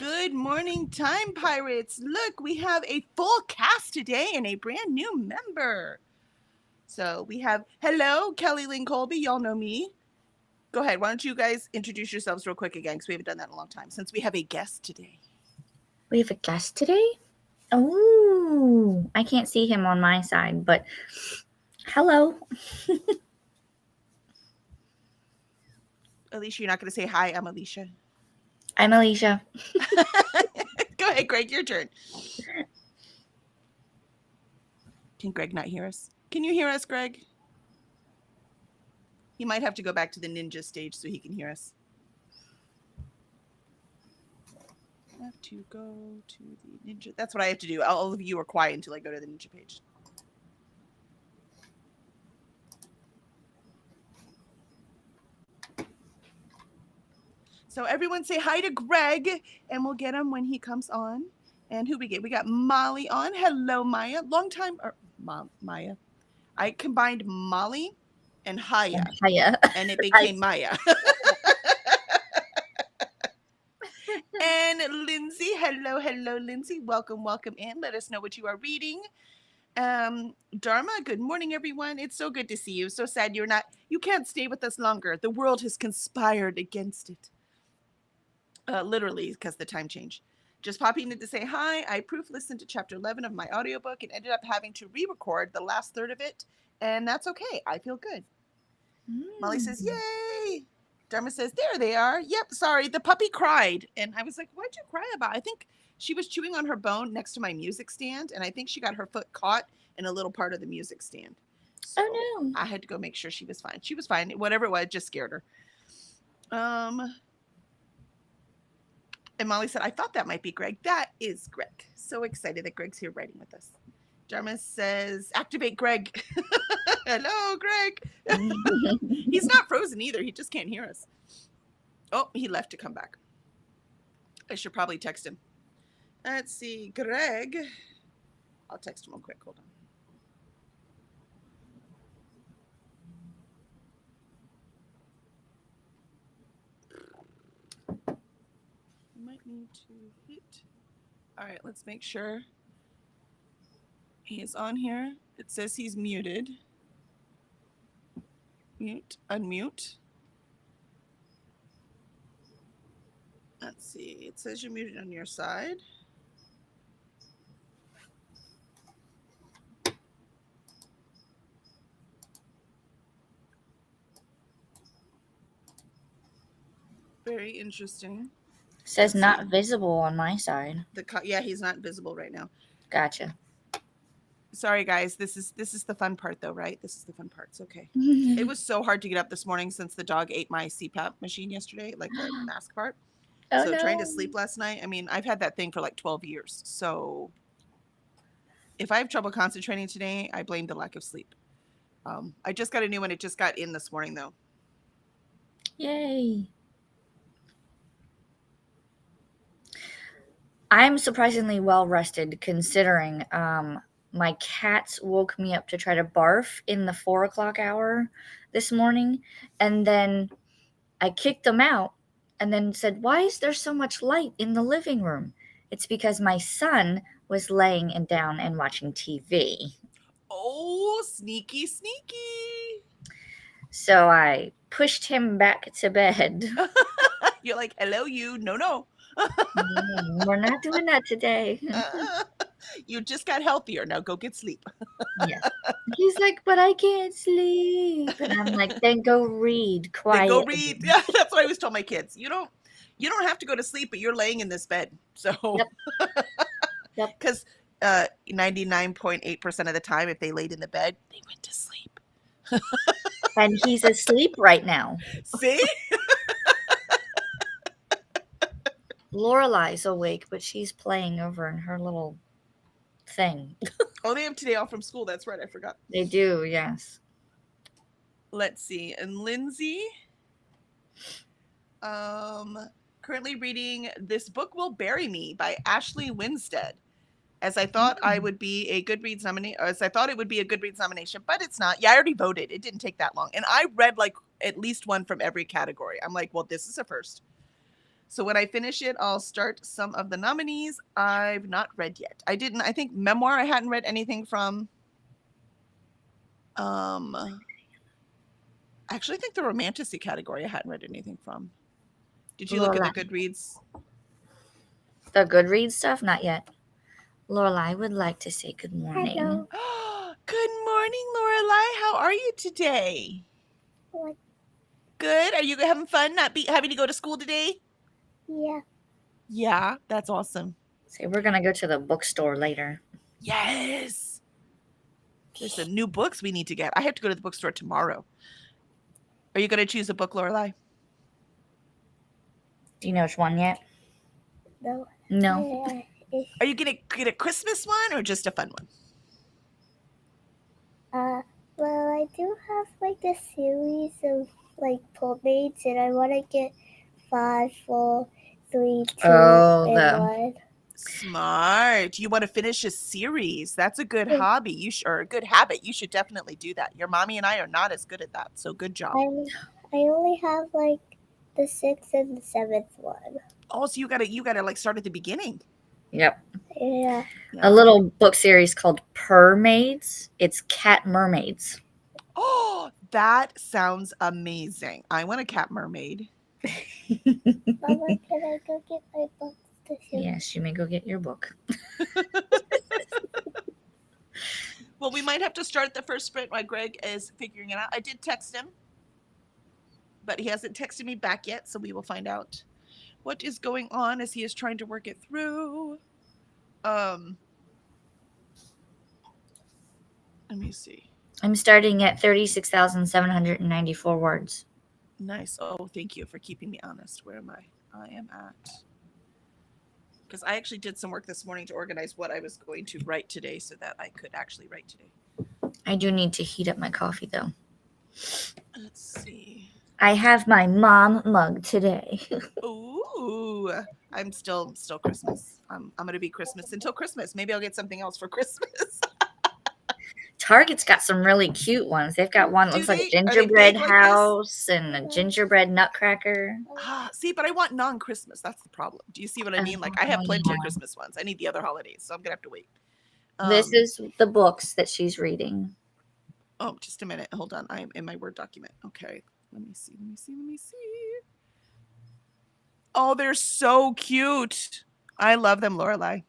Good morning, Time Pirates. Look, we have a full cast today and a brand new member. So we have, hello, Kelly Lynn Colby. Y'all know me. Go ahead. Why don't you guys introduce yourselves real quick again, because we haven't done that in a long time, since we have a guest today. We have a guest today? Oh, I can't see him on my side, but hello. Alicia, you're not going to say hi. I'm Alicia. I'm Alicia. Go ahead, Greg. Your turn. Can Greg not hear us? Can you hear us, Greg? He might have to go back to the ninja stage so he can hear us. I have to go to the ninja. That's what I have to do. All of you are quiet until I go to the ninja page. So everyone say hi to Greg, and we'll get him when he comes on. And who we get? We got Molly on. Hello, Maya. Long time, or Maya. I combined Molly and Haya, Hiya. and it became Maya. And Lindsay, hello, Lindsay. Welcome in. Let us know what you are reading. Dharma, good morning, everyone. It's so good to see you. So sad you can't stay with us longer. The world has conspired against it. Literally, because the time change. Just popping in to say hi. I proof listened to chapter 11 of my audiobook and ended up having to re-record the last third of it, and that's okay. I feel good. Molly says, yay! Dharma says, there they are. Yep, sorry, the puppy cried. And I was like, what'd you cry about? I think she was chewing on her bone next to my music stand, and I think she got her foot caught in a little part of the music stand. So Oh no. I had to go make sure she was fine. She was fine. Whatever it was, just scared her. And Molly said, I thought that might be Greg. That is Greg. So excited that Greg's here writing with us. Dharma says, activate Greg. Hello, Greg. He's not frozen either. He just can't hear us. Oh, he left to come back. I should probably text him. Let's see, Greg. I'll text him real quick. Hold on. Might need to hit. All right, let's make sure he is on here. It says he's muted. Mute, unmute. Let's see. It says you're muted on your side. Very interesting. Says not visible on my side. Yeah, he's not visible right now. Gotcha. Sorry, guys. This is the fun part, though, right? This is the fun part. It's okay. It was so hard to get up this morning since the dog ate my CPAP machine yesterday, like the mask part. Oh, so no. Trying to sleep last night. I mean, I've had that thing for like 12 years. So if I have trouble concentrating today, I blame the lack of sleep. I just got a new one. It just got in this morning, though. Yay. I'm surprisingly well rested considering my cats woke me up to try to barf in the 4 o'clock hour this morning, and then I kicked them out and then said, why is there so much light in the living room? It's because my son was laying down and watching TV. Oh, sneaky. So I pushed him back to bed. You're like, hello, you. No. We're not doing that today. You just got healthier. Now go get sleep. Yeah. He's like, but I can't sleep. And I'm like, then go read quietly. Then go read. Yeah, that's what I always tell my kids. You don't have to go to sleep, but you're laying in this bed. So, Yep. Because 99.8% of the time, if they laid in the bed, they went to sleep. And he's asleep right now. See? Lorelai's awake, but she's playing over in her little thing. Oh, they have today off from school. That's right. I forgot. They do, yes. Let's see. And Lindsay, currently reading This Book Will Bury Me by Ashley Winstead. As I thought it would be a Goodreads nomination, but it's not. Yeah, I already voted. It didn't take that long. And I read like at least one from every category. I'm like, well, this is a first. So when I finish it, I'll start some of the nominees I've not read yet. I think memoir I hadn't read anything from. Actually, I think the romantasy category I hadn't read anything from. Did you look at the Lorelai. Goodreads? The Goodreads stuff? Not yet. Lorelai would like to say good morning. Hello. Good morning, Lorelai. How are you today? What? Good. Are you having fun not having to go to school today? Yeah. Yeah, that's awesome. So we're gonna go to the bookstore later. Yes. There's some new books we need to get. I have to go to the bookstore tomorrow. Are you going to choose a book, Lorelai? Do you know which one yet? No. No. Are you going to get a Christmas one or just a fun one? Well, I do have like a series of like Playmates, and I want to get 5, 4, 3, 2, and 1. Smart. You want to finish a series. That's a good hobby. Or a good habit. You should definitely do that. Your mommy and I are not as good at that. So good job. I only have like the 6th and the 7th one. Oh, so you gotta like start at the beginning. Yep. Yeah. A little book series called Mermaids. It's cat mermaids. Oh, that sounds amazing. I want a cat mermaid. Mama, can I go get my books this year? Yes, you may go get your book. Well, we might have to start the first sprint while Greg is figuring it out. I did text him, but he hasn't texted me back yet, so we will find out what is going on as he is trying to work it through. Let me see. I'm starting at 36,794 words. Nice. Oh, thank you for keeping me honest. Where am I? I am at. Because I actually did some work this morning to organize what I was going to write today so that I could actually write today. I do need to heat up my coffee, though. Let's see. I have my mom mug today. Ooh, I'm still Christmas. I'm gonna be Christmas until Christmas. Maybe I'll get something else for Christmas. Target's got some really cute ones. They've got one that looks like a gingerbread house and a gingerbread nutcracker. See, but I want non-Christmas. That's the problem. Do you see what I mean? Like, I have plenty of Christmas ones. I need the other holidays, so I'm gonna have to wait. This is the books that she's reading. Oh, just a minute. Hold on. I'm in my Word document. Okay. Let me see. Oh, they're so cute. I love them, Lorelai.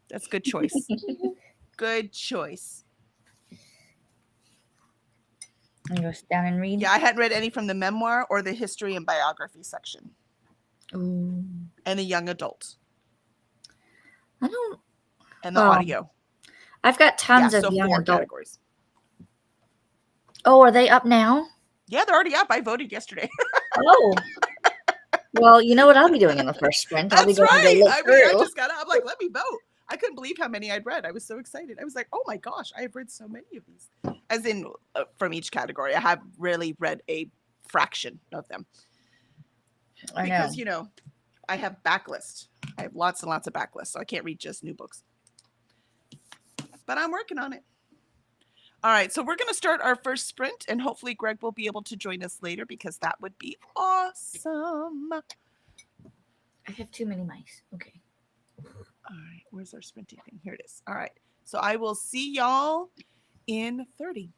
That's good choice. Good choice. And go down and read. Yeah, I hadn't read any from the memoir or the history and biography section. Ooh. And the young adult. I don't. And the audio. I've got tons of young 4 adult categories. Oh, are they up now? Yeah, they're already up. I voted yesterday. Oh. Well, you know what I'll be doing in the first sprint? I'll be going to look through. I just got up. I'm like, let me vote. I couldn't believe how many I'd read. I was so excited. I was like, oh my gosh, I have read so many of these. As in, from each category, I have really read a fraction of them. Because, you know, I have backlist. I have lots and lots of backlists, so I can't read just new books. But I'm working on it. All right, so we're going to start our first sprint, and hopefully Greg will be able to join us later because that would be awesome. I have too many mice. Okay. All right, where's our sprinting thing? Here it is. All right, so I will see y'all in 30.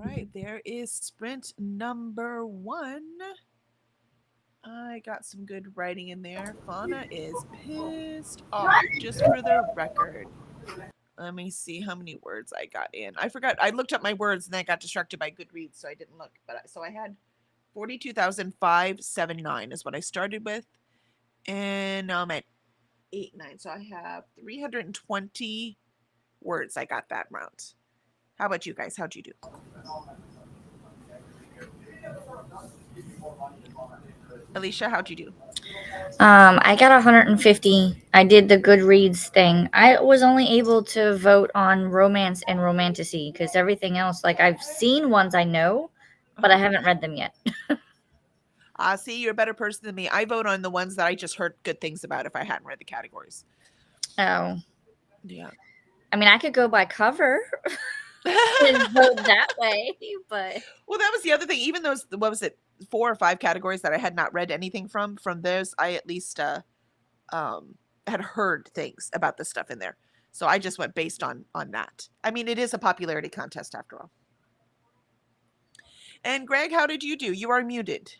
right, there is sprint number 1. I got some good writing in there. Fauna is pissed off, just for the record. Let me see how many words I got in. I forgot. I looked up my words and then I got distracted by Goodreads, so I didn't look. So I had 42,579 is what I started with, and now I'm at 89. So I have 320 words. I got that round. How about you guys? How'd you do? Alicia, how'd you do? I got 150. I did the Goodreads thing. I was only able to vote on romance and romantasy because everything else, like I've seen ones I know, but I haven't read them yet. See, you're a better person than me. I vote on the ones that I just heard good things about if I hadn't read the categories. Oh. Yeah. I mean, I could go by cover and vote that way, but well, that was the other thing. Even those, what was it, 4 or 5 categories that I had not read anything from those, I at least had heard things about the stuff in there. So I just went based on that. I mean, it is a popularity contest after all. And Greg, how did you do? You are muted.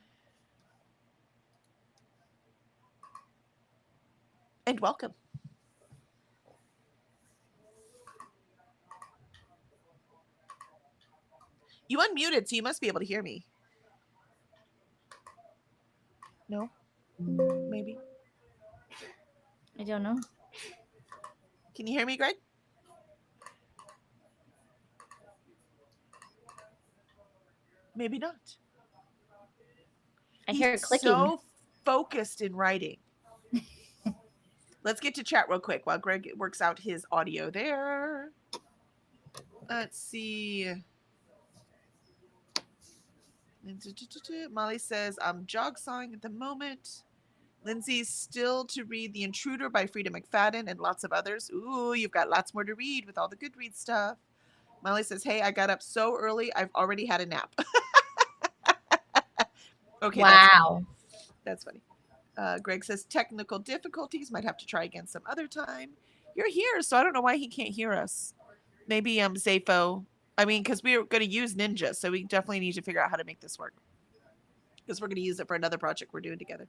And welcome. You unmuted, so you must be able to hear me. No? Maybe. I don't know. Can you hear me, Greg? Maybe not. I hear it clicking. So focused in writing. Let's get to chat real quick while Greg works out his audio there. Let's see. Molly says, I'm jog sawing at the moment. Lindsay's still to read The Intruder by Frida McFadden and lots of others. Ooh, you've got lots more to read with all the Goodreads stuff. Molly says, hey, I got up so early, I've already had a nap. Okay. Wow. That's funny. Greg says, technical difficulties, might have to try again some other time. You're here, so I don't know why he can't hear us. Maybe Zafo. I mean, because we were going to use Ninja, so we definitely need to figure out how to make this work. Because we're going to use it for another project we're doing together.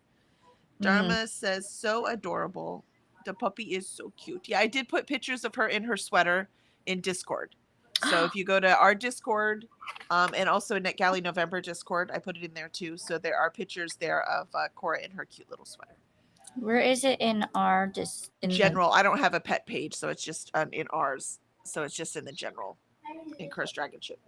Dharma says, so adorable. The puppy is so cute. Yeah, I did put pictures of her in her sweater in Discord. So if you go to our Discord and also NetGalley November Discord, I put it in there too. So there are pictures there of Cora in her cute little sweater. Where is it in our general? I don't have a pet page, so it's just in ours. So it's just in the general in Cursed Dragon Ship.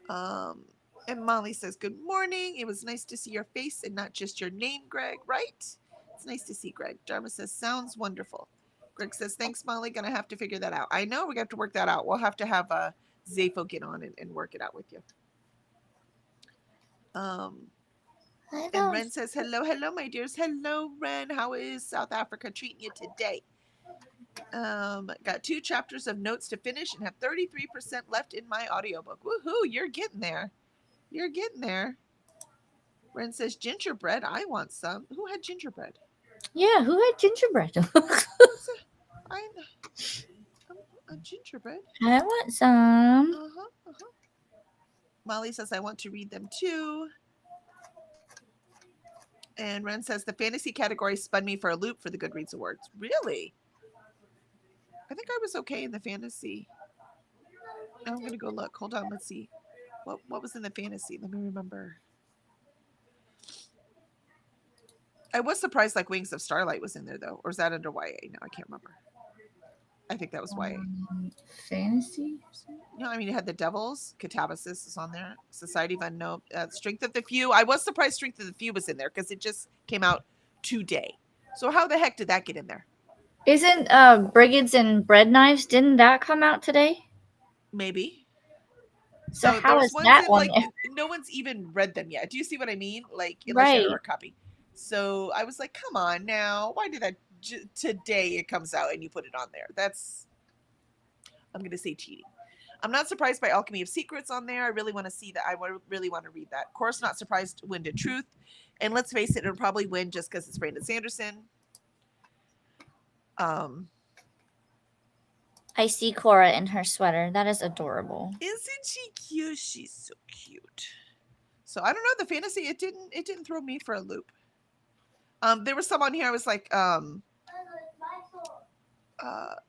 And Molly says, good morning. It was nice to see your face and not just your name, Greg, right? It's nice to see Greg. Dharma says, sounds wonderful. Greg says, thanks, Molly. Gonna have to figure that out. I know we have to work that out. We'll have to have Zafo get on and work it out with you. And Ren says, hello, my dears. Hello, Ren. How is South Africa treating you today? Got 2 chapters of notes to finish and have 33% left in my audiobook. Woohoo, you're getting there. You're getting there. Ren says, gingerbread. I want some. Who had gingerbread? Yeah, who had gingerbread? I'm a gingerbread. I want some. Molly says, I want to read them too. And Ren says, the fantasy category spun me for a loop for the Goodreads Awards. Really? I think I was okay in the fantasy. I'm going to go look. Hold on. Let's see. What was in the fantasy? Let me remember. I was surprised like Wings of Starlight was in there, though. Or is that under YA? No, I can't remember. I think that was YA. Fantasy? No, I mean, it had the Devils. Catabasis is on there. Society of Unknown. Strength of the Few. I was surprised Strength of the Few was in there because it just came out today. So how the heck did that get in there? Isn't Brigands and Bread Knives, didn't that come out today? Maybe. So how is that one? Like, no one's even read them yet. Do you see what I mean? Like, unless you have a hard copy. So I was like, come on now. Why did that today it comes out and you put it on there? That's, I'm going to say cheating. I'm not surprised by Alchemy of Secrets on there. I really want to see that. I really want to read that. Of course, not surprised Wind of Truth. And let's face it, it'll probably win just because it's Brandon Sanderson. I see Cora in her sweater. That is adorable. Isn't she cute? She's so cute. So I don't know, the fantasy, it didn't throw me for a loop. There was some on here I was like,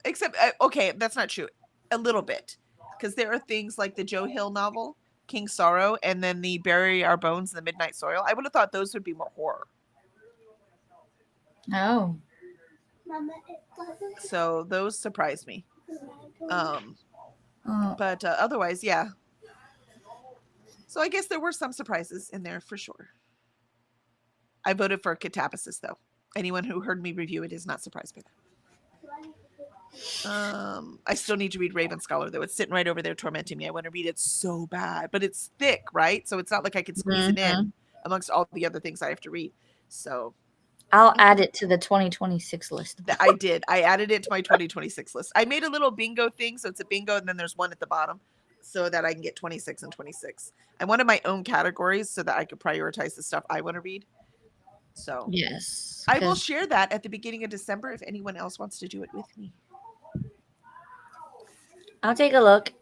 except okay, that's not true. A little bit. Because there are things like the Joe Hill novel, King Sorrow, and then the Bury Our Bones in the Midnight Soil. I would have thought those would be more horror. Oh. So those surprised me. Oh. But otherwise, yeah. So I guess there were some surprises in there for sure. I voted for Catabasis, though. Anyone who heard me review it is not surprised by that. I still need to read Raven Scholar, though. It's sitting right over there tormenting me. I want to read it so bad, but it's thick, right? So it's not like I can squeeze it in amongst all the other things I have to read. So I'll add it to the 2026 list. I did. I added it to my 2026 list. I made a little bingo thing, so it's a bingo, and then there's one at the bottom, so that I can get 26 and 26. I wanted my own categories so that I could prioritize the stuff I want to read. So yes, I will share that at the beginning of December if anyone else wants to do it with me. I'll take a look.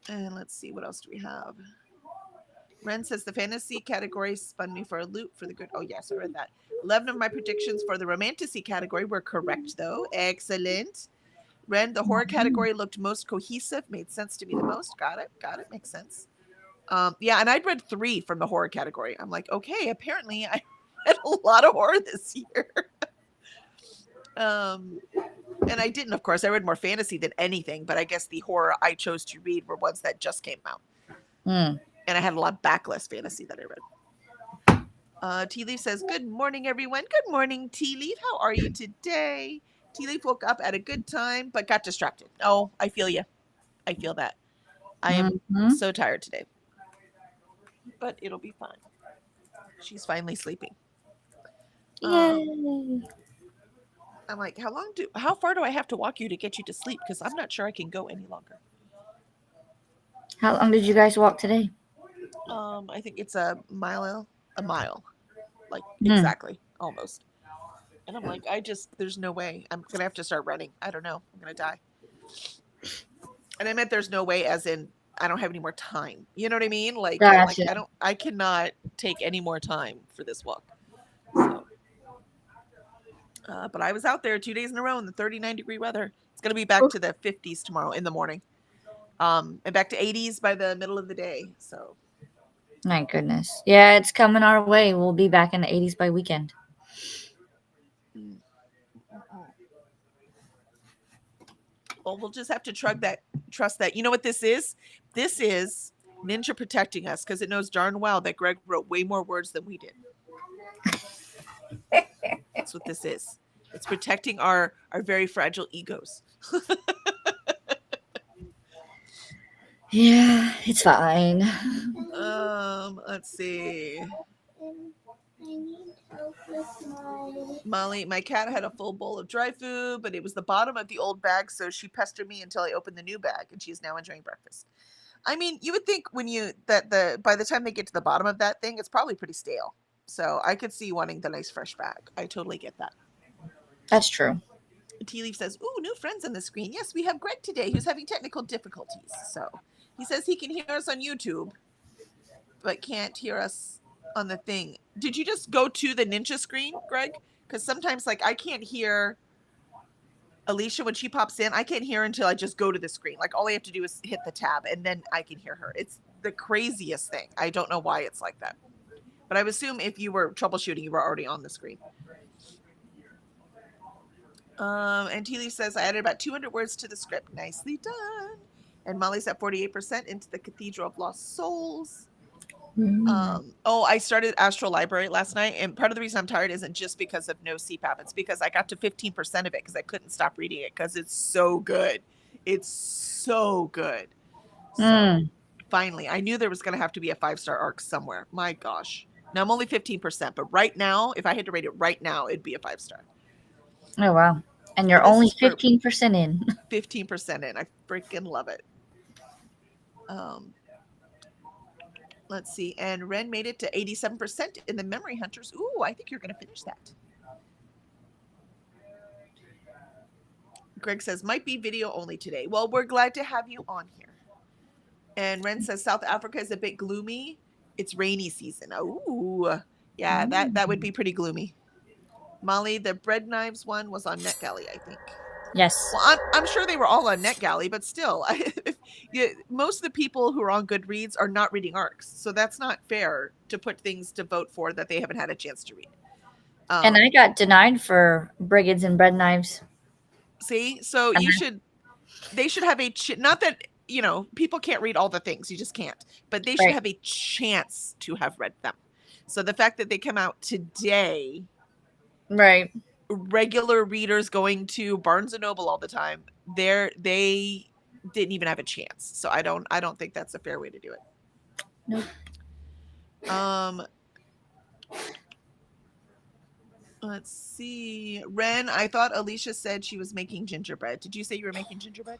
And let's see, what else do we have? Ren says the fantasy category spun me for a loop for the good. Oh, yes, I read that. 11 of my predictions for the romantasy category were correct, though. Excellent. Ren, the horror category looked most cohesive. Made sense to me the most. Got it. Makes sense. Yeah, and I'd read 3 from the horror category. I'm like, okay, apparently I read a lot of horror this year. And I didn't, of course. I read more fantasy than anything, but I guess the horror I chose to read were ones that just came out. And I had a lot of backlist fantasy that I read. Tea Leaf says, good morning, everyone. Good morning, Tea Leaf. How are you today? Tea Leaf woke up at a good time, but got distracted. Oh, I feel you. I feel that. I am so tired today. But it'll be fine. She's finally sleeping. Yay. I'm like, how far do I have to walk you to get you to sleep? Because I'm not sure I can go any longer. How long did you guys walk today? I think it's a mile. Like exactly, almost. And I'm like, there's no way. I'm going to have to start running. I don't know. I'm going to die. And I meant there's no way as in I don't have any more time. You know what I mean? Like, gotcha. I cannot take any more time for this walk. So, but I was out there 2 days in a row in the 39-degree weather. It's going to be back to the 50s tomorrow in the morning. And back to 80s by the middle of the day. So. My goodness. Yeah, it's coming our way. We'll be back in the 80s by weekend. Well, we'll just have to trust that. You know what this is? This is Ninja protecting us because it knows darn well that Greg wrote way more words than we did. That's what this is. It's protecting our very fragile egos. Yeah, it's fine. Let's see. I need help with Molly, my cat had a full bowl of dry food, but it was the bottom of the old bag, so she pestered me until I opened the new bag, and she is now enjoying breakfast. I mean, you would think by the time they get to the bottom of that thing, it's probably pretty stale. So I could see you wanting the nice fresh bag. I totally get that. That's true. Tea Leaf says, ooh, new friends on the screen. Yes, we have Greg today, who's having technical difficulties. So he says he can hear us on YouTube, but can't hear us on the thing. Did you just go to the Ninja screen, Greg? Because sometimes, like, I can't hear Alicia when she pops in. I can't hear her until I just go to the screen. Like, all I have to do is hit the tab, and then I can hear her. It's the craziest thing. I don't know why it's like that. But I would assume if you were troubleshooting, you were already on the screen. And Tea Leaf says, I added about 200 words to the script. Nicely done. And Molly's at 48% into the Cathedral of Lost Souls. I started Astral Library last night, and part of the reason I'm tired isn't just because of no CPAP. It's because I got to 15% of it because I couldn't stop reading it because it's so good. It's so good. So, finally, I knew there was going to have to be a 5-star arc somewhere. My gosh. Now I'm only 15%, but right now, if I had to rate it right now, it'd be a 5-star. Oh, wow. And you're only 15% in. 15% in. I freaking love it. Let's see. And Ren made it to 87% in the Memory Hunters. Ooh, I think you're going to finish that. Greg says, might be video only today. Well, we're glad to have you on here. And Ren says, South Africa is a bit gloomy. It's rainy season. Oh, yeah, that would be pretty gloomy. Molly, the bread knives one was on NetGalley, I think. Yes. Well, I'm sure they were all on NetGalley, but still, most of the people who are on Goodreads are not reading ARCs, so that's not fair to put things to vote for that they haven't had a chance to read. And I got denied for Brigands and Bread Knives. See, so they should have not that, people can't read all the things, you just can't, but they should have a chance to have read them. So the fact that they come out today, right, regular readers going to Barnes and Noble all the time, they didn't even have a chance. So I don't think that's a fair way to do it. Nope. Let's see. Ren, I thought Alicia said she was making gingerbread. Did you say you were making gingerbread?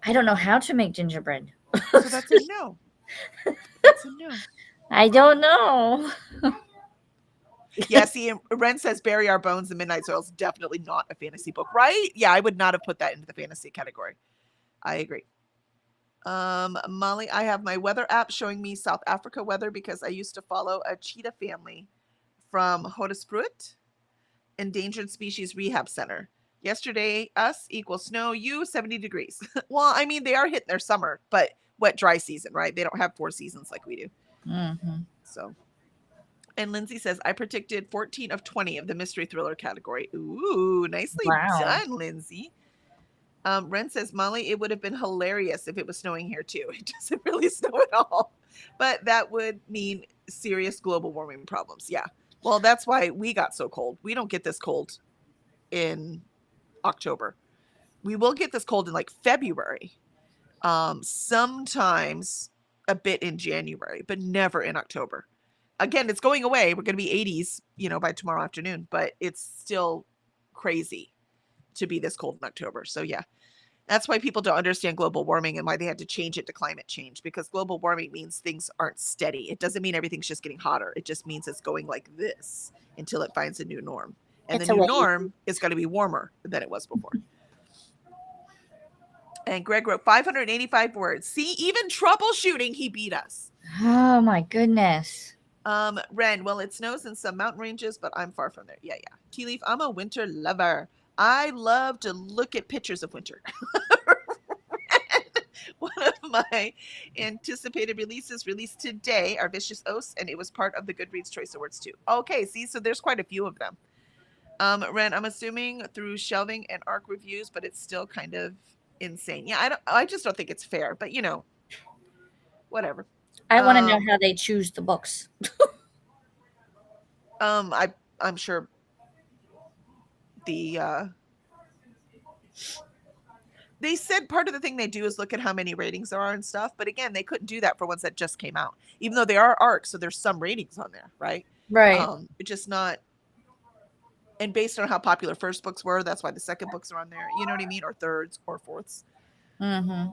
I don't know how to make gingerbread. So that's a no. That's a no. I don't know. Yeah, see, Ren says Bury Our Bones, The Midnight Soil is definitely not a fantasy book, right? Yeah, I would not have put that into the fantasy category. I agree. Molly, I have my weather app showing me South Africa weather because I used to follow a cheetah family from Hoedspruit Endangered Species Rehab Center. Yesterday, us equals snow, you 70 degrees. Well, I mean, they are hitting their summer, but wet, dry season, right? They don't have 4 seasons like we do. Mm-hmm. So, and Lindsay says, I predicted 14 of 20 of the mystery thriller category. Ooh, nicely done, Lindsay. Ren says, Molly, it would have been hilarious if it was snowing here too. It doesn't really snow at all, but that would mean serious global warming problems. Yeah. Well, that's why we got so cold. We don't get this cold in October. We will get this cold in like February. Sometimes a bit in January, but never in October. Again, it's going away. We're going to be 80s, by tomorrow afternoon, but it's still crazy to be this cold in October. So yeah, that's why people don't understand global warming and why they had to change it to climate change, because global warming means things aren't steady. It doesn't mean everything's just getting hotter. It just means it's going like this until it finds a new norm. And the new norm is going to be warmer than it was before. And Greg wrote 585 words. See, even troubleshooting, he beat us. Oh my goodness. Ren, well, it snows in some mountain ranges, but I'm far from there. Yeah. Tea Leaf, I'm a winter lover. I love to look at pictures of winter. One of my anticipated releases released today are Vicious Oaths, and it was part of the Goodreads Choice Awards too. Okay, see, so there's quite a few of them. Ren, I'm assuming through shelving and ARC reviews, but it's still kind of insane. Yeah, I just don't think it's fair, but whatever. I want to know how they choose the books. I'm sure they said part of the thing they do is look at how many ratings there are and stuff, but again, they couldn't do that for ones that just came out, even though they are ARCs, so there's some ratings on there, right? It's just not, and based on how popular first books were, that's why the second books are on there, you know what I mean, or thirds or fourths. Mm-hmm.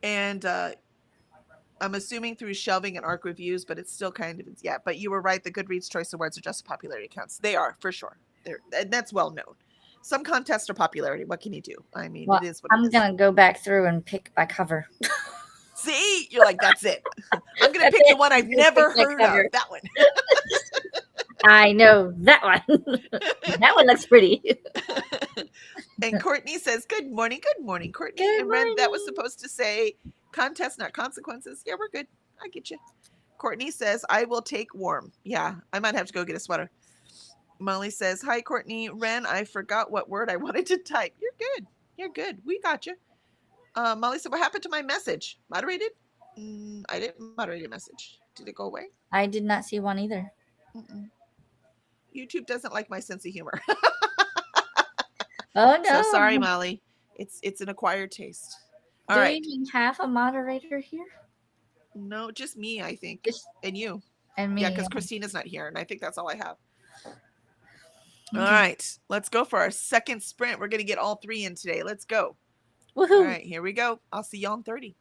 And I'm assuming through shelving and ARC reviews, but it's still kind of, but you were right, the Goodreads Choice Awards are just popularity counts. They are, for sure. And that's well known. Some contests are popularity. What can you do? I mean, it is what it is. I'm going to go back through and pick by cover. See? You're like, that's it. I'm going to pick the one I've never heard of. That one. I know that one. That one looks pretty. And Courtney says, good morning, Courtney. Good and morning. That was supposed to say contest, not consequences. Yeah, we're good. I get you. Courtney says, I will take warm. Yeah, I might have to go get a sweater. Molly says, hi, Courtney. Ren, I forgot what word I wanted to type. You're good. We got you. Molly said, what happened to my message? Moderated? I didn't moderate a message. Did it go away? I did not see one either. Mm-mm. YouTube doesn't like my sense of humor. Oh, no. So sorry, Molly. It's an acquired taste. All right. Do you have a moderator here? No, just me, I think. And you. And me. Yeah, because Christina's not here, and I think that's all I have. All right, let's go for our second sprint. We're going to get all 3 in today. Let's go. Woohoo. All right, here we go. I'll see y'all in 30.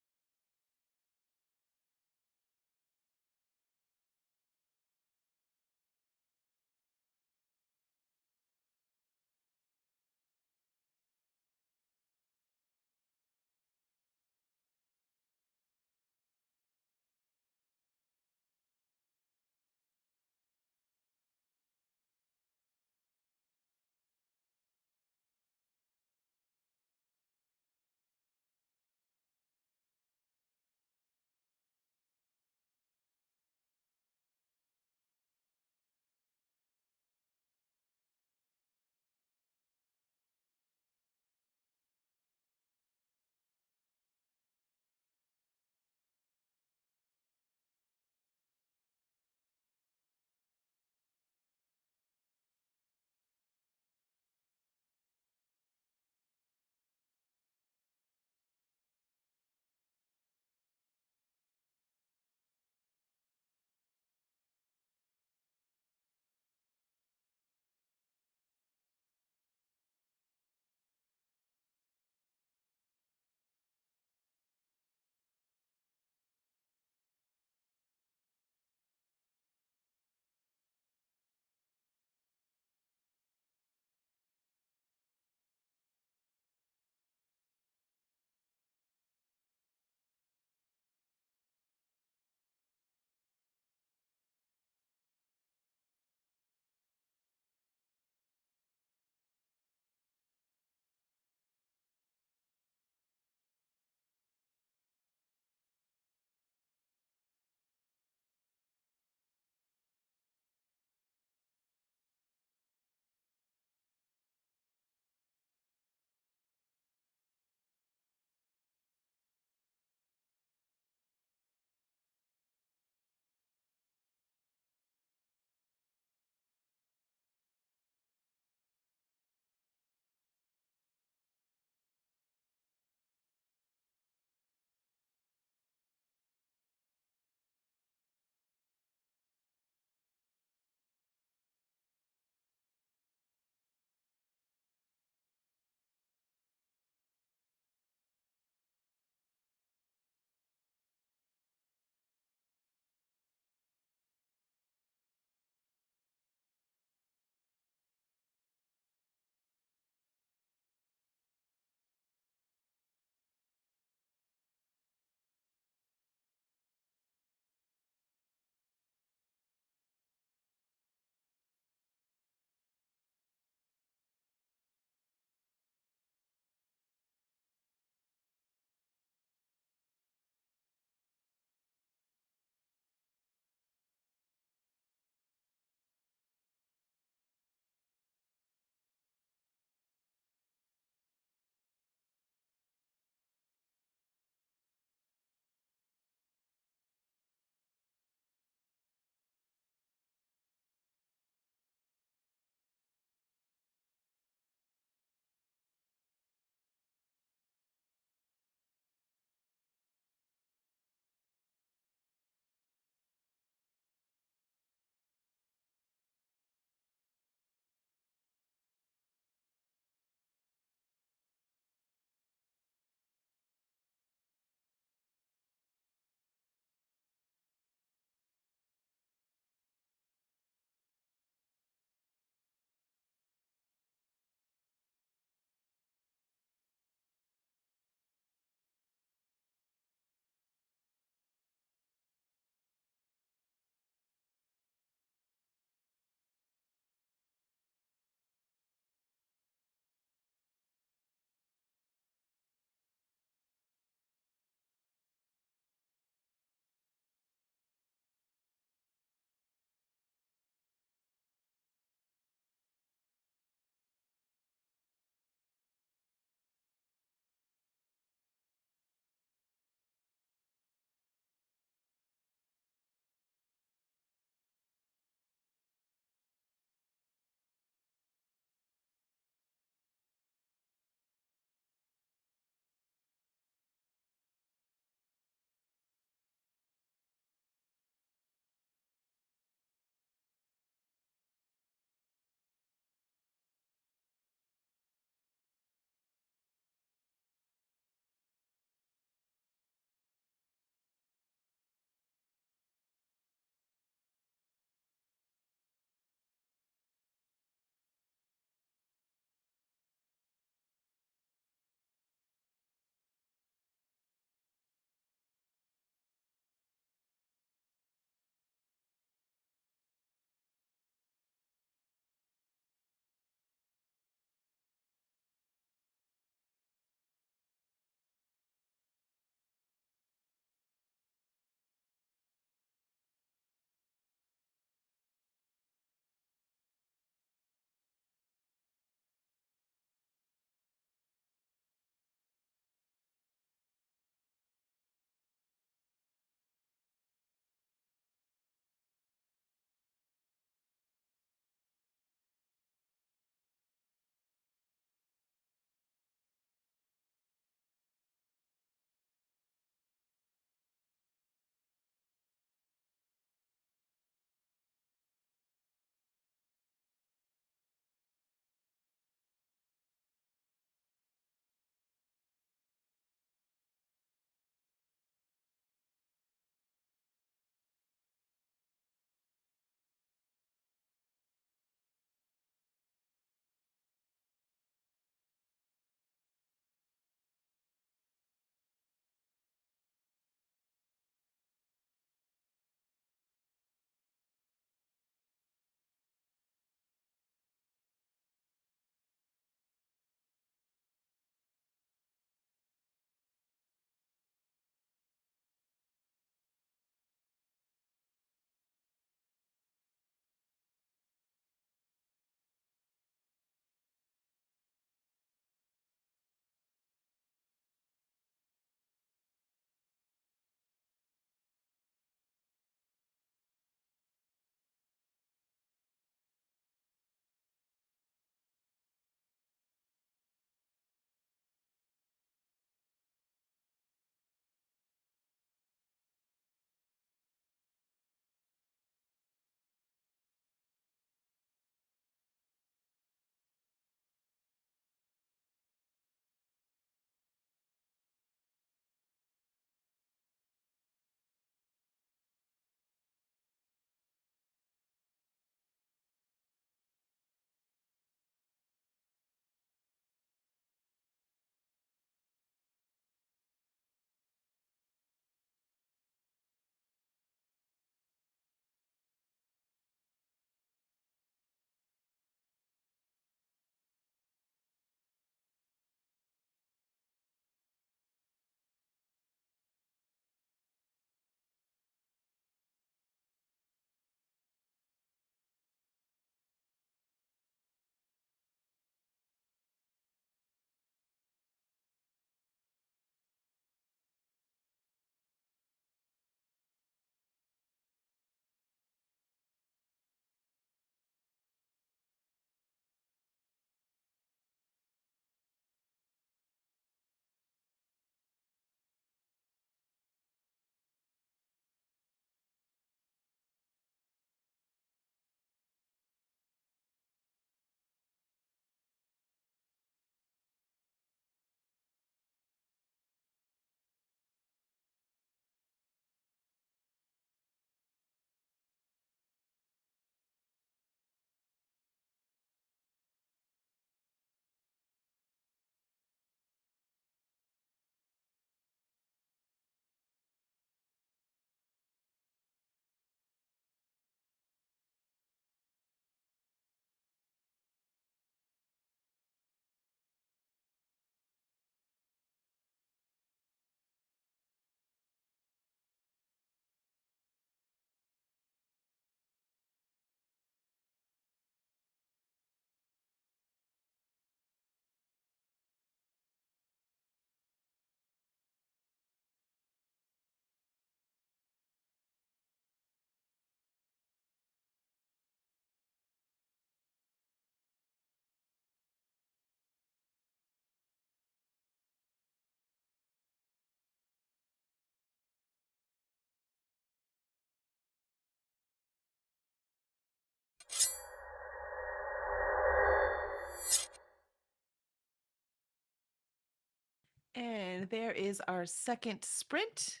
And there is our second sprint.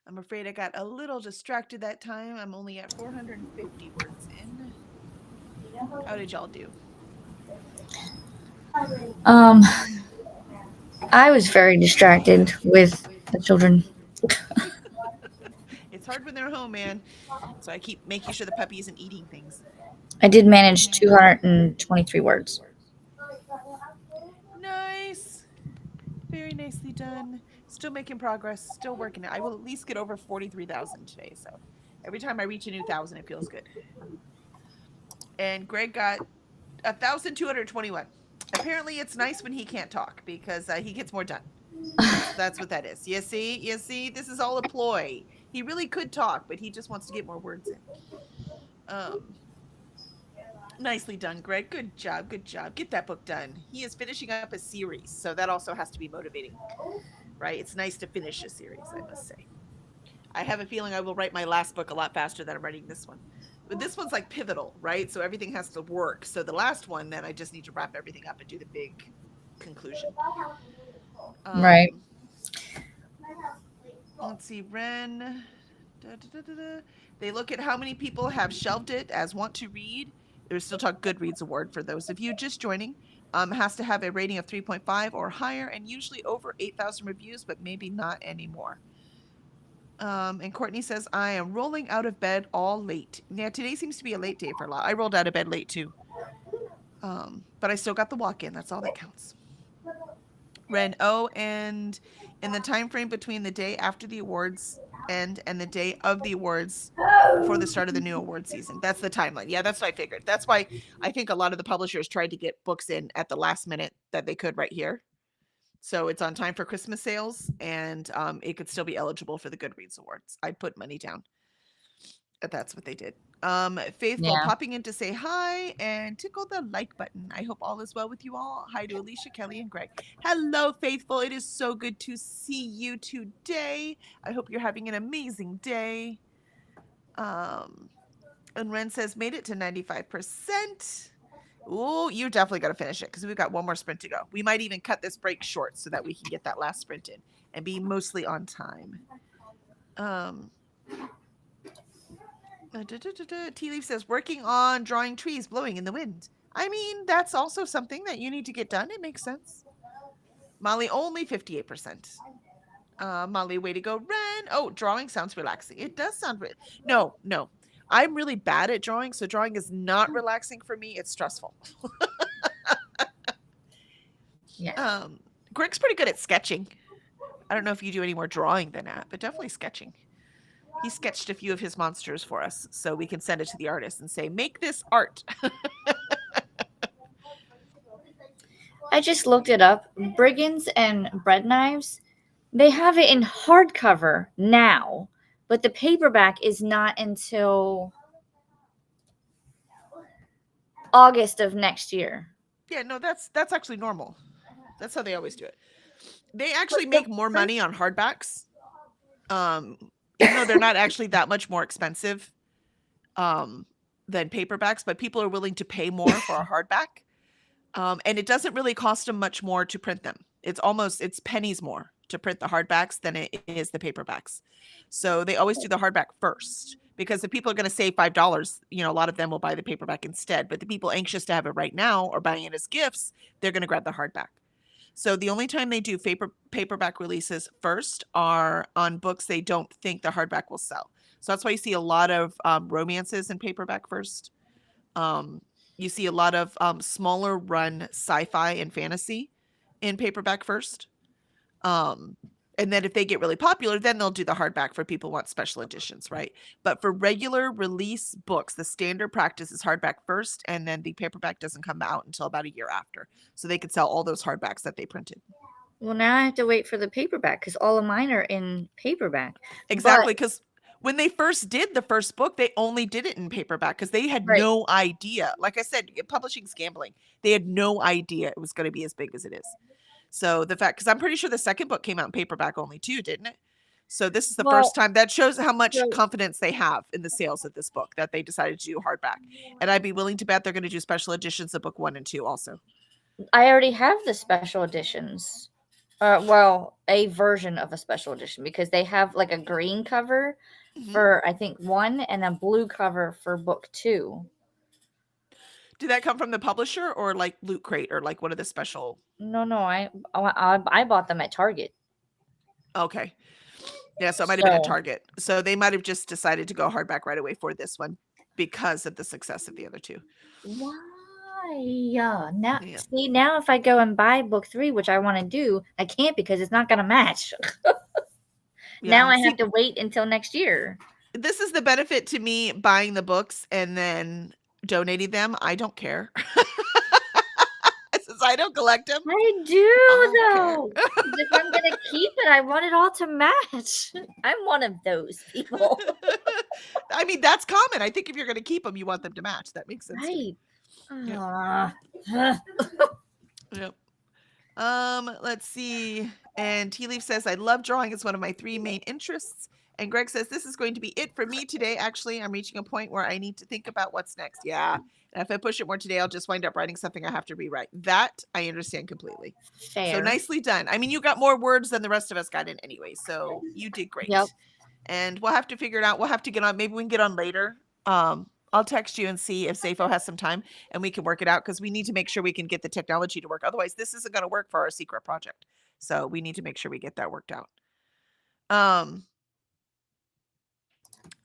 I'm afraid I got a little distracted that time. I'm only at 450 words in. How did y'all do? I was very distracted with the children. It's hard when they're home, man. So I keep making sure the puppy isn't eating things. I did manage 223 words. Nice. Very nicely done. Still making progress. Still working it. I will at least get over 43,000 today. So every time I reach a new 1,000, it feels good. And Greg got 1,221. Apparently, it's nice when he can't talk because he gets more done. That's what that is. You see, this is all a ploy. He really could talk, but he just wants to get more words in. Nicely done, Greg. Good job. Get that book done. He is finishing up a series, so that also has to be motivating, right? It's nice to finish a series, I must say. I have a feeling I will write my last book a lot faster than I'm writing this one. But this one's like pivotal, right? So everything has to work. So the last one, then I just need to wrap everything up and do the big conclusion. Right. Let's see, Ren. They look at how many people have shelved it as want to read. There's still talk Goodreads award for those of you just joining. Has to have a rating of 3.5 or higher and usually over 8,000 reviews, but maybe not anymore. And Courtney says, I am rolling out of bed all late. Yeah, today seems to be a late day for a lot. I rolled out of bed late too. But I still got the walk in. That's all that counts. Ren, and in the time frame between the day after the awards end and the day of the awards before the start of the new award season. That's the timeline. Yeah, that's what I figured. That's why I think a lot of the publishers tried to get books in at the last minute that they could right here. So it's on time for Christmas sales, and it could still be eligible for the Goodreads Awards. I'd put money down. That's what they did. Faithful popping in to say hi and tickle the like button. I hope all is well with you all. Hi to Alicia, Kelly, and Greg. Hello, Faithful. It is so good to see you today. I hope you're having an amazing day. And Ren says, made it to 95%. Oh, you definitely got to finish it because we've got one more sprint to go. We might even cut this break short so that we can get that last sprint in and be mostly on time. Tea Leaf says, working on drawing trees blowing in the wind. I mean, that's also something that you need to get done. It makes sense. Molly, only 58%. Molly, way to go. Ren. Oh, drawing sounds relaxing. It does sound No. I'm really bad at drawing, so drawing is not relaxing for me. It's stressful. Yeah. Greg's pretty good at sketching. I don't know if you do any more drawing than that, but definitely sketching. He sketched a few of his monsters for us, so we can send it to the artist and say, make this art. I just looked it up. Brigands and Bread Knives, they have it in hardcover now, but the paperback is not until August of next year. Yeah, no, that's actually normal. That's how they always do it. They actually make more money on hardbacks. Even though they're not actually that much more expensive than paperbacks, but people are willing to pay more for a hardback. And it doesn't really cost them much more to print them. It's pennies more to print the hardbacks than it is the paperbacks. So they always do the hardback first because if people are going to save $5, a lot of them will buy the paperback instead. But the people anxious to have it right now or buying it as gifts, they're going to grab the hardback. So the only time they do paperback releases first are on books they don't think the hardback will sell. So that's why you see a lot of romances in paperback first. You see a lot of smaller run sci-fi and fantasy in paperback first. And then if they get really popular, then they'll do the hardback for people who want special editions, right? But for regular release books, the standard practice is hardback first, and then the paperback doesn't come out until about a year after. So they could sell all those hardbacks that they printed. Well, now I have to wait for the paperback because all of mine are in paperback. Exactly, because when they first did the first book, they only did it in paperback because they had no idea. Like I said, publishing's gambling. They had no idea it was going to be as big as it is. So the fact, because I'm pretty sure the second book came out in paperback only too, didn't it? So this is the first time. That shows how much confidence they have in the sales of this book that they decided to do hardback. And I'd be willing to bet they're going to do special editions of book 1 and 2 also. I already have the special editions Well, a version of a special edition because they have like a green cover Mhm. for I think 1 and a blue cover for book 2. Did that come from the publisher or like Loot Crate or like one of the special? No, I bought them at Target. Okay. Yeah, so it might have been a So Target. So they might have just decided to go hardback right away for this one because of the success of the other two. why? Now Yeah. see now if I go and buy book 3, which I want to do, I can't because it's not going to match. Now Yeah. I See, have to wait until next year. this is the benefit to me buying the books and then donating them. I don't care. Since I don't collect them, I I do don't care. though. 'Cause if I'm gonna keep it, I want it all to match. I'm one of those people. I mean, that's common. I think if you're going to keep them, you want them to match. That makes sense to me. Right. Yep. Ugh. Yep. Let's see. And Tea Leaf says, I love drawing. It's one of my 3 main interests. And Greg says, this is going to be it for me today. Actually, I'm reaching a point where I need to think about what's next. Yeah. And if I push it more today, I'll just wind up writing something I have to rewrite. That I understand completely. So Fair. nicely done. I mean, you got more words than the rest of us got in anyway. So you did great. Yep. And we'll have to figure it out. We'll have to get on. Maybe we can get on later. I'll text you and see if Zafo has some time and we can work it out because we need to make sure we can get the technology to work. Otherwise, this isn't going to work for our secret project. So we need to make sure we get that worked out.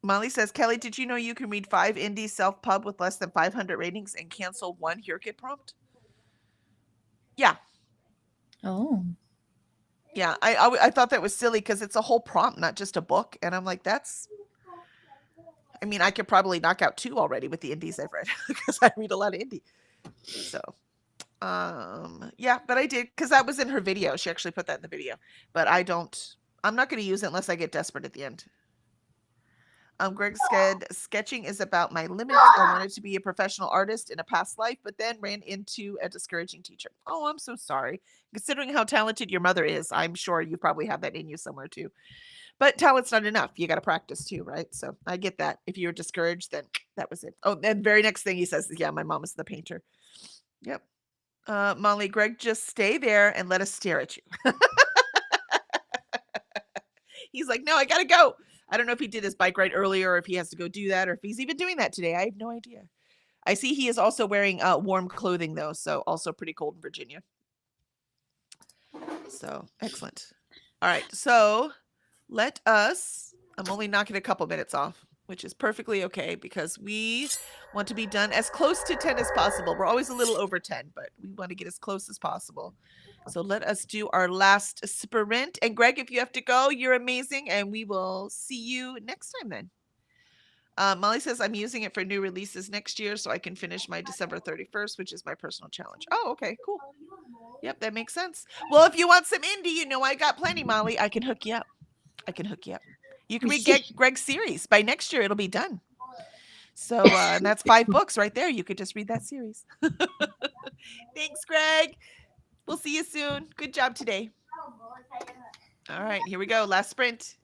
Molly says, Kelly, did you know you can read 5 indie self-pub with less than 500 ratings and cancel 1 HearKit prompt? Yeah. Oh. Yeah. I thought that was silly because it's a whole prompt, not just a book. And I'm like, I mean, I could probably knock out 2 already with the indies I've read because I read a lot of indie. So, yeah, but I did because that was in her video. She actually put that in the video, but I'm not going to use it unless I get desperate at the end. Greg said, sketching is about my limits. I wanted to be a professional artist in a past life, but then ran into a discouraging teacher. Oh, I'm so sorry. Considering how talented your mother is, I'm sure you probably have that in you somewhere too. But talent's not enough. You got to practice too, right? So I get that. If you're discouraged, then that was it. Oh, and very next thing he says is, yeah, my mom is the painter. Yep. Molly, Greg, just stay there and let us stare at you. He's like, no, I got to go. I don't know if he did his bike ride earlier or if he has to go do that or if he's even doing that today. I have no idea. I see he is also wearing warm clothing, though. So also pretty cold in Virginia. So excellent. All right. So I'm only knocking a couple minutes off, which is perfectly okay because we want to be done as close to 10 as possible. We're always a little over 10, but we want to get as close as possible. So let us do our last sprint. And Greg, if you have to go, you're amazing. And we will see you next time then. Molly says, I'm using it for new releases next year so I can finish my December 31st, which is my personal challenge. Oh, okay, cool. Yep, that makes sense. Well, if you want some indie, you know I got plenty, Molly. I can hook you up. You can read Greg's series. By next year, it'll be done. So, and that's 5 books right there. You could just read that series. Thanks, Greg. We'll see you soon. Good job today. All right, here we go. Last sprint.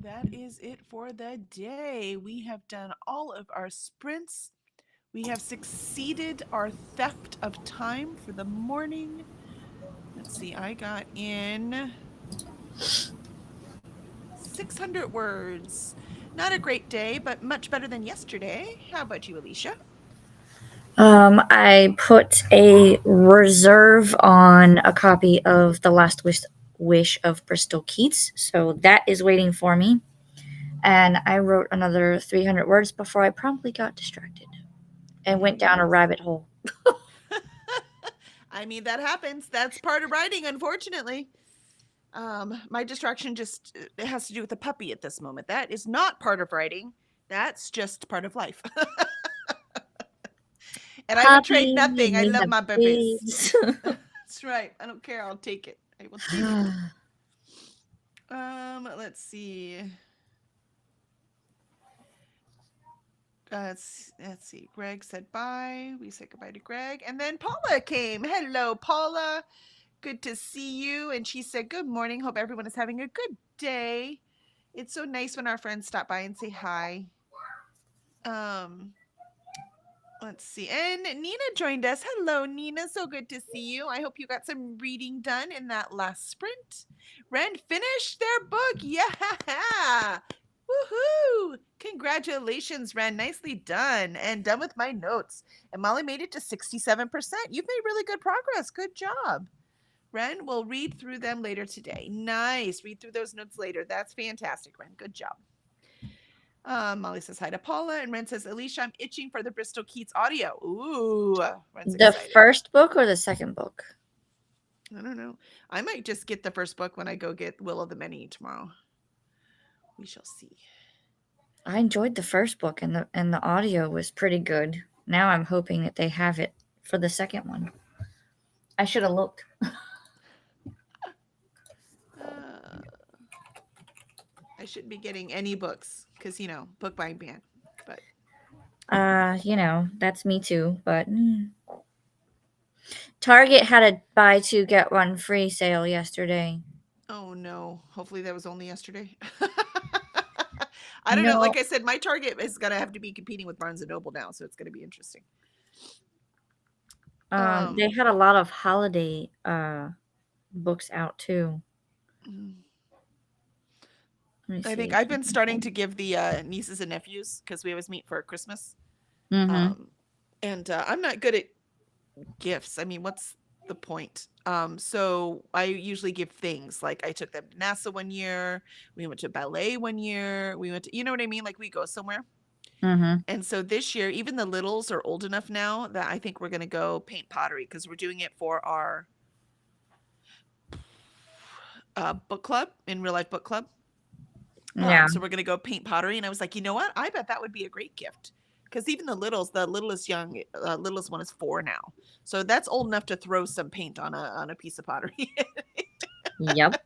that is it for the day. We have done all of our sprints. We have succeeded our theft of time for the morning. Let's see, I got in 600 words. Not a great day, but much better than yesterday. How about you, Alicia? I put a reserve on a copy of The Last Wish of Bristol Keats, so that is waiting for me. And I wrote another 300 words before I promptly got distracted and went down a rabbit hole. I mean, that happens. That's part of writing, unfortunately. My distraction just it has to do with the puppy at this moment. That is not part of writing. That's just part of life. And I would trade nothing. I love my puppies. That's right. I don't care. I'll take it. I will take it. Let's see. Let's see. Greg said bye. We said goodbye to Greg. And then Paula came. Hello, Paula. Good to see you. And she said, good morning. Hope everyone is having a good day. It's so nice when our friends stop by and say hi. Let's see. And Nina joined us. Hello, Nina. So good to see you. I hope you got some reading done in that last sprint. Ren finished their book. Yeah. Woohoo! Congratulations, Ren. Nicely done. And done with my notes. And Molly made it to 67%. You've made really good progress. Good job. Ren will read through them later today. Nice. Read through those notes later. That's fantastic, Ren. Good job. Molly says hi to Paula, and Ren says, Alicia, I'm itching for the Bristol Keats audio. Ooh, Ren's the excited. first book or the second book? I don't know. I might just get the first book when I go get Will of the Many tomorrow. We shall see. I enjoyed the first book, and the audio was pretty good. Now I'm hoping that they have it for the second one. I should have looked. I shouldn't be getting any books because, book buying ban. But that's me too. But Target had a buy two get one free sale yesterday. Oh no! Hopefully that was only yesterday. I don't know. Like I said, my Target is gonna have to be competing with Barnes and Noble now, so it's gonna be interesting. They had a lot of holiday books out too. I think I've been starting to give the nieces and nephews because we always meet for Christmas. Mm-hmm. And I'm not good at gifts. I mean, what's the point? So I usually give things like I took them to NASA one year. We went to ballet one year. We went to, you know what I mean? Like we go somewhere. Mm-hmm. And so this year, even the littles are old enough now that I think we're going to go paint pottery because we're doing it for our book club, in real life book club. Yeah. So we're going to go paint pottery. And I was like, you know what? I bet that would be a great gift. Because even the littlest one is 4 now. So that's old enough to throw some paint on a piece of pottery. Yep.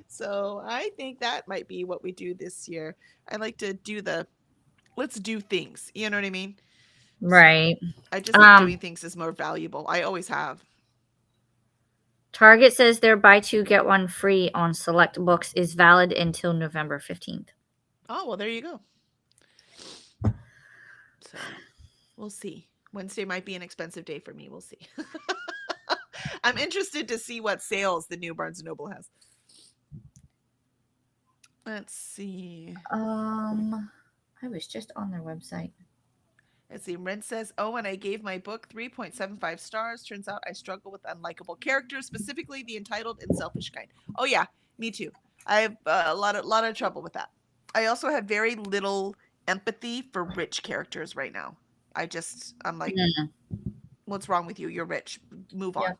So I think that might be what we do this year. I like to do let's do things. You know what I mean? Right. So I just think doing things is more valuable. I always have. Target says their buy two get one free on select books is valid until November 15th. Oh, well, there you go. So we'll see. Wednesday might be an expensive day for me. We'll see. I'm interested to see what sales the new Barnes & Noble has. Let's see. I was just on their website. Let's see. Ren says, oh, and I gave my book 3.75 stars. Turns out I struggle with unlikable characters, specifically the entitled and selfish kind. Oh, yeah, me too. I have a lot of trouble with that. I also have very little empathy for rich characters right now. I'm like, what's wrong with you? You're rich. Move on.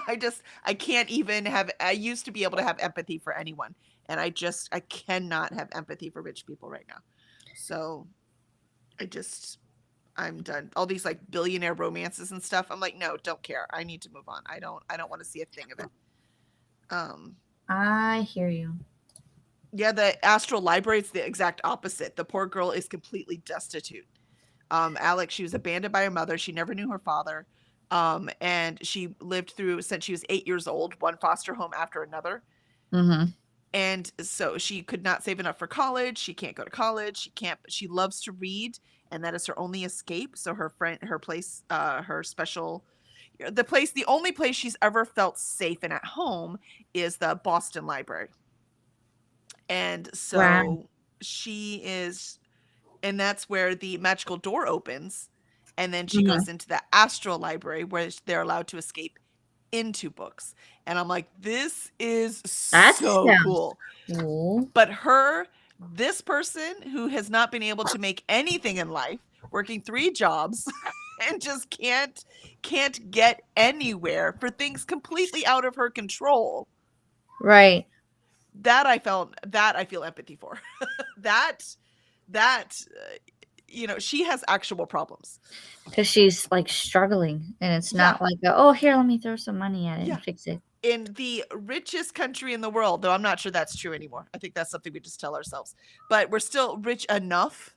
I can't even have, I used to be able to have empathy for anyone. And I cannot have empathy for rich people right now. So I'm done. All these like billionaire romances and stuff. I'm like, no, don't care. I need to move on. I don't want to see a thing of it. I hear you. Yeah, the Astral Library is the exact opposite. The poor girl is completely destitute. Alex, she was abandoned by her mother. She never knew her father. And she lived through, since she was 8 years old, one foster home after another. Mm-hmm. And so she could not save enough for college. She can't go to college. She loves to read, and that is her only escape. So her place, her special, the only place she's ever felt safe and at home is the Boston Library. And Wow. so she is, and that's where the magical door opens. And then she Mhm. goes into the astral library where they're allowed to escape into books. And I'm like, this is That so sounds cool. cool. But this person who has not been able to make anything in life, working 3 jobs and just can't get anywhere for things completely out of her control. Right. That I feel empathy for. that she has actual problems. Because she's like struggling, and it's Yeah. not like, oh, here, let me throw some money at it Yeah. and fix it. In the richest country in the world, though I'm not sure that's true anymore. I think that's something we just tell ourselves. But we're still rich enough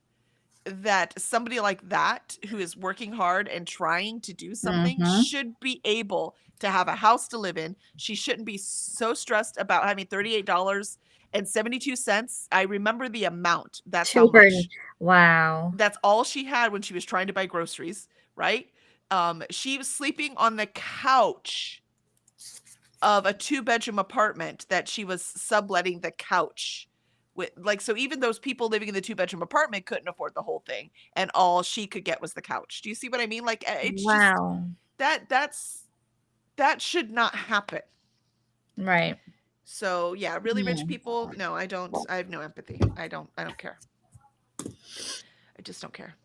that somebody like that who is working hard and trying to do something Mhm. should be able to have a house to live in. She shouldn't be so stressed about having $38.72. I remember the amount. That's how much. Wow. That's all she had when she was trying to buy groceries, right? She was sleeping on the couch of a 2-bedroom apartment that she was subletting the couch with. Like, so even those people living in the 2-bedroom apartment couldn't afford the whole thing, and all she could get was the couch. Do you see what I mean? Like, it's just Wow. that should not happen. Right. So yeah, really rich Hmm. people, no, I have no empathy. I don't care. I just don't care.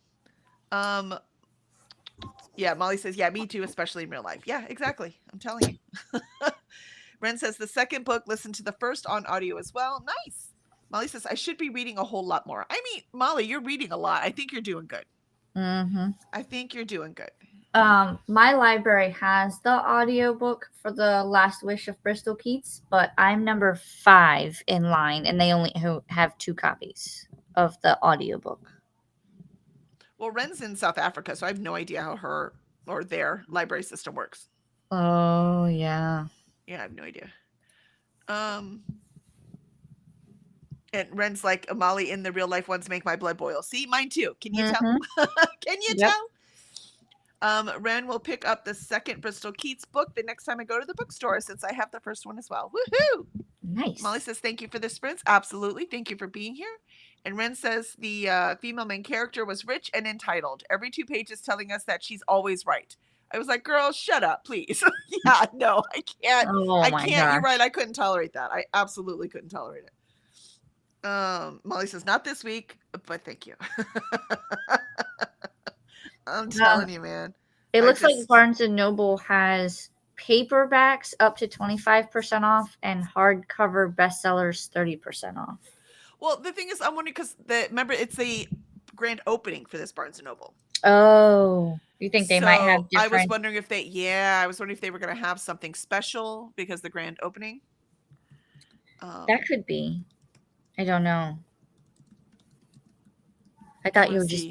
Yeah, Molly says, yeah, me too, especially in real life. Yeah, exactly. I'm telling you. Ren says the second book, listen to the first on audio as well. Nice. Molly says, I should be reading a whole lot more. I mean, Molly, you're reading a lot. I think you're doing good. Mm-hmm. I think you're doing good. My library has the audiobook for The Last Wish of Bristol Keats, but I'm number 5 in line, and they only have 2 copies of the audiobook. Well, Ren's in South Africa, so I have no idea how her or their library system works. Oh, yeah. Yeah, I have no idea. And Ren's like, Molly, in the real life ones make my blood boil. See, mine too. Can you tell? Can you Yep. tell? Ren will pick up the second Bristol Keats book the next time I go to the bookstore, since I have the first one as well. Woohoo! Nice. Molly says, thank you for the sprints. Absolutely. Thank you for being here. And Ren says the female main character was rich and entitled. Every 2 pages telling us that she's always right. I was like, girl, shut up, please. Yeah, no, I can't. Oh I my can't. You're gosh. right. I couldn't tolerate that. I absolutely couldn't tolerate it. Molly says, not this week, but thank you. I'm telling you, man. It I looks like just- Barnes & Noble has paperbacks up to 25% off and hardcover bestsellers 30% off. Well, the thing is, I'm wondering because remember it's a grand opening for this Barnes & Noble. Oh, you think they might have I was different? wondering if they were going to have something special because the grand opening. That could be. I don't know. I thought you were just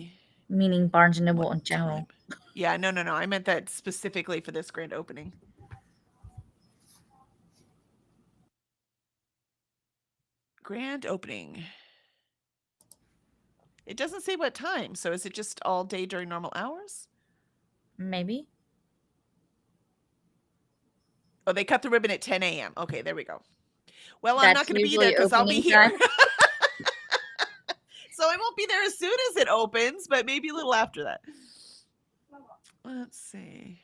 meaning Barnes & Noble in general. Yeah, no. I meant that specifically for this grand opening. Grand opening. It doesn't say what time, so is it just all day during normal hours? Maybe. Oh, they cut the ribbon at 10 a.m. Okay, there we go. Well, That's I'm not going to be there because I'll be here. So I won't be there as soon as it opens, but maybe a little after that. Let's see.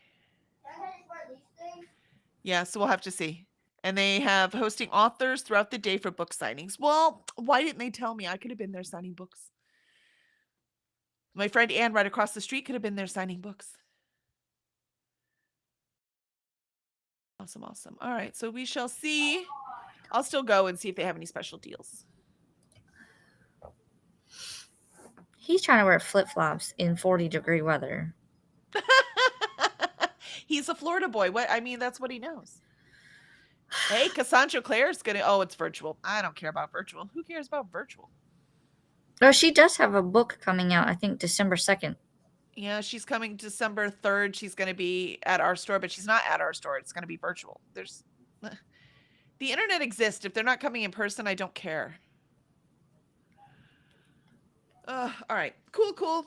Yeah, so we'll have to see. And they have hosting authors throughout the day for book signings. Well, why didn't they tell me? I could have been there signing books. My friend Anne right across the street could have been there signing books. Awesome. All right, so we shall see. I'll still go and see if they have any special deals. He's trying to wear flip-flops in 40-degree weather. He's a Florida boy. That's what he knows. Hey, Cassandra Claire's gonna. Oh, it's virtual. I don't care about virtual. Who cares about virtual? Oh, she does have a book coming out, I think December 2nd. Yeah, she's coming December 3rd. She's going to be at our store, but she's not at our store. It's going to be virtual. The internet exists. If they're not coming in person, I don't care. All right. Cool.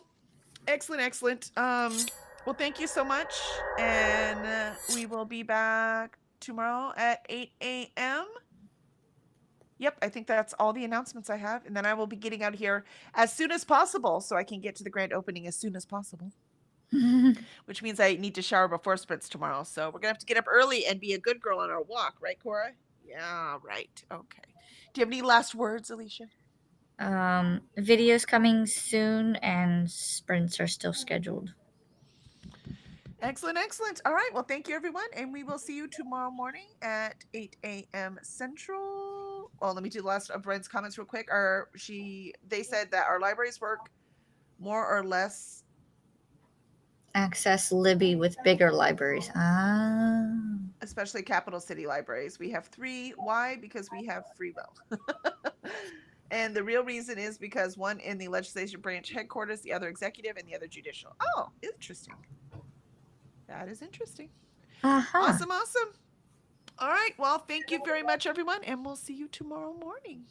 Excellent. Well, thank you so much. And we will be back tomorrow at 8 a.m. Yep, I think that's all the announcements I have. And then I will be getting out of here as soon as possible so I can get to the grand opening as soon as possible. Which means I need to shower before sprints tomorrow. So we're going to have to get up early and be a good girl on our walk. Right, Cora? Yeah, right. Okay. Do you have any last words, Alicia? Videos coming soon, and sprints are still scheduled. Excellent. All right. Well, thank you, everyone. And we will see you tomorrow morning at 8 a.m. Central. Well, let me do the last of Brent's comments real quick. They said that our libraries work more or less. Access Libby with bigger libraries. Especially capital city libraries. We have 3. Why? Because we have free will. And the real reason is because one in the legislative branch headquarters, the other executive, and the other judicial. Oh, interesting. That is interesting. Awesome. All right. Well, thank you very much, everyone. And we'll see you tomorrow morning.